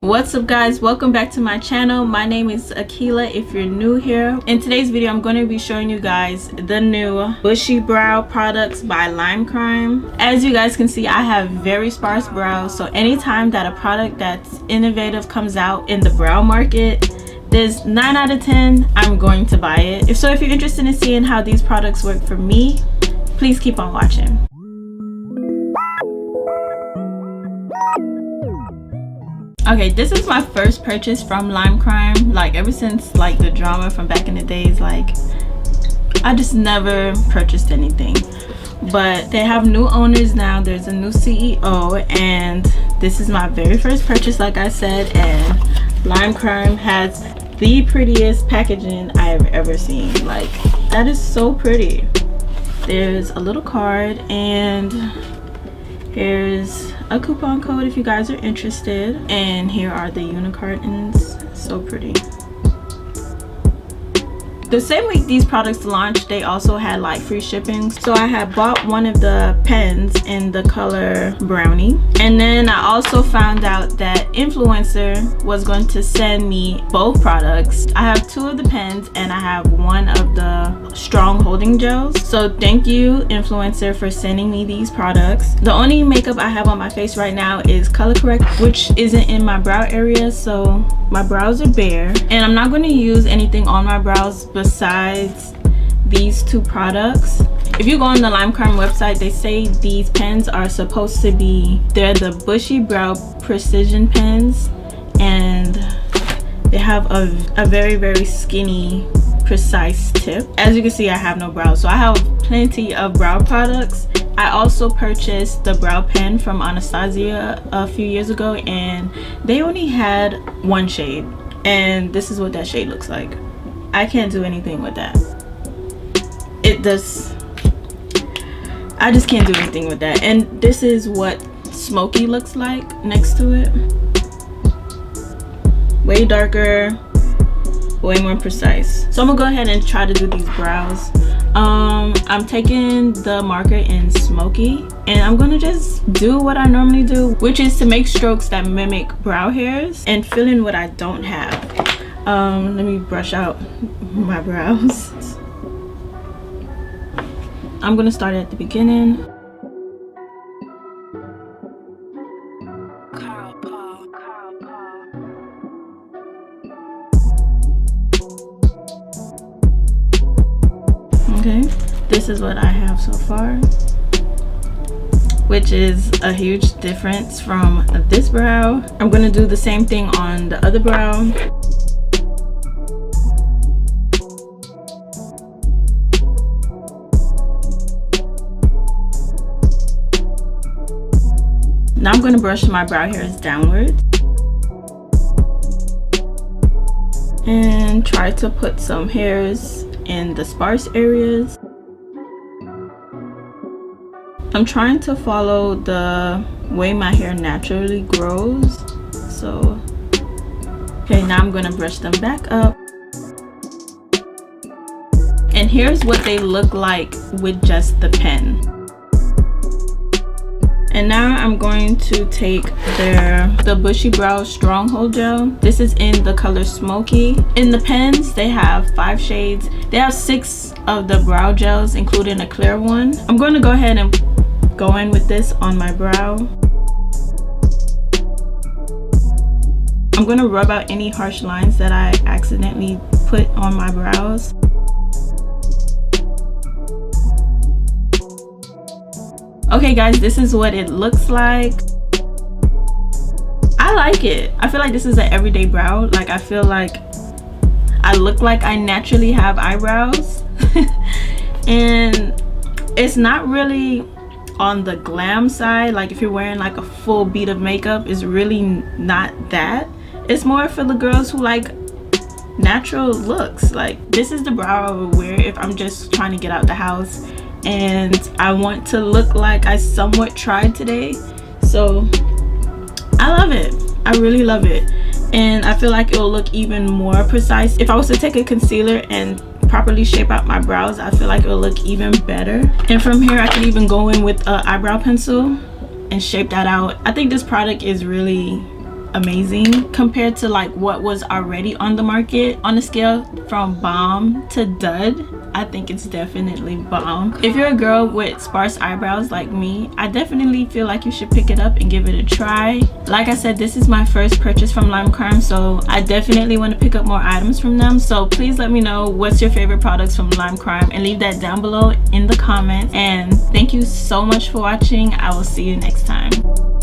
What's up guys, welcome back to my channel. My name is Akila if you're new here. In today's video I'm going to be showing you guys the new bushy brow products by Lime Crime. As you guys can see, I have very sparse brows, so anytime that a product that's innovative comes out in the brow market, there's 9 out of 10 I'm going to buy it. If you're interested in seeing how these products work for me, please keep on watching. Okay, this is my first purchase from Lime Crime. Like ever since like the drama from back in the days, like I just never purchased anything. But they have new owners now. There's a new CEO, and this is my very first purchase, like I said. And Lime Crime has the prettiest packaging I have ever seen. Like that is so pretty. There's a little card, and here's a coupon code if you guys are interested, and here are the unicorns. So pretty. The same week these products launched, they also had like free shipping. So I had bought one of the pens in the color brownie, and then I also found out that Influencer was going to send me both products. I have 2 of the pens and I have 1 of the strong holding gels. So thank you Influencer for sending me these products. The only makeup I have on my face right now is color correct, which isn't in my brow area, so my brows are bare, and I'm not going to use anything on my brows besides these 2 products. If you go on the Lime Crime website, they say these pens are supposed to be, they're the bushy brow precision pens, and they have a very skinny precise tip. As you can see, I have no brows, so I have plenty of brow products. I also purchased the brow pen from Anastasia a few years ago, and they only had 1 shade, and this is what that shade looks like. I can't do anything with that. I just can't do anything with that. And this is what smoky looks like next to it. Way darker, way more precise. So I'm gonna go ahead and try to do these brows. I'm taking the marker in smoky, and I'm gonna just do what I normally do, which is to make strokes that mimic brow hairs and fill in what I don't have. Let me brush out my brows. I'm gonna start at the beginning. Okay, this is what I have so far, which is a huge difference from this brow. I'm gonna do the same thing on the other brow. Now I'm gonna brush my brow hairs downwards and try to put some hairs in the sparse areas. I'm trying to follow the way my hair naturally grows. So, okay, now I'm gonna brush them back up. And here's what they look like with just the pen. And now I'm going to take the Bushy Brow Stronghold gel. This is in the color Smoky. In the pens, they have 5 shades. They have 6 of the brow gels, including a clear one. I'm going to go ahead and go in with this on my brow. I'm going to rub out any harsh lines that I accidentally put on my brows. Okay guys, this is what it looks like. I like it. I feel like this is an everyday brow. Like I feel like I look like I naturally have eyebrows. And it's not really on the glam side. Like if you're wearing like a full beat of makeup, it's really not that. It's more for the girls who like natural looks. Like this is the brow I would wear if I'm just trying to get out the house and I want to look like I somewhat tried today. So I love it. I really love it, and I feel like it will look even more precise. If I was to take a concealer and properly shape out my brows, I feel like it will look even better. And from here I could even go in with an eyebrow pencil and shape that out. I think this product is really amazing compared to like what was already on the market. On a scale from bomb to dud, I think it's definitely bomb. If you're a girl with sparse eyebrows like me, I definitely feel like you should pick it up and give it a try. Like I said, this is my first purchase from Lime Crime, so I definitely want to pick up more items from them. So please let me know what's your favorite products from Lime Crime and leave that down below in the comments. And thank you so much for watching. I will see you next time.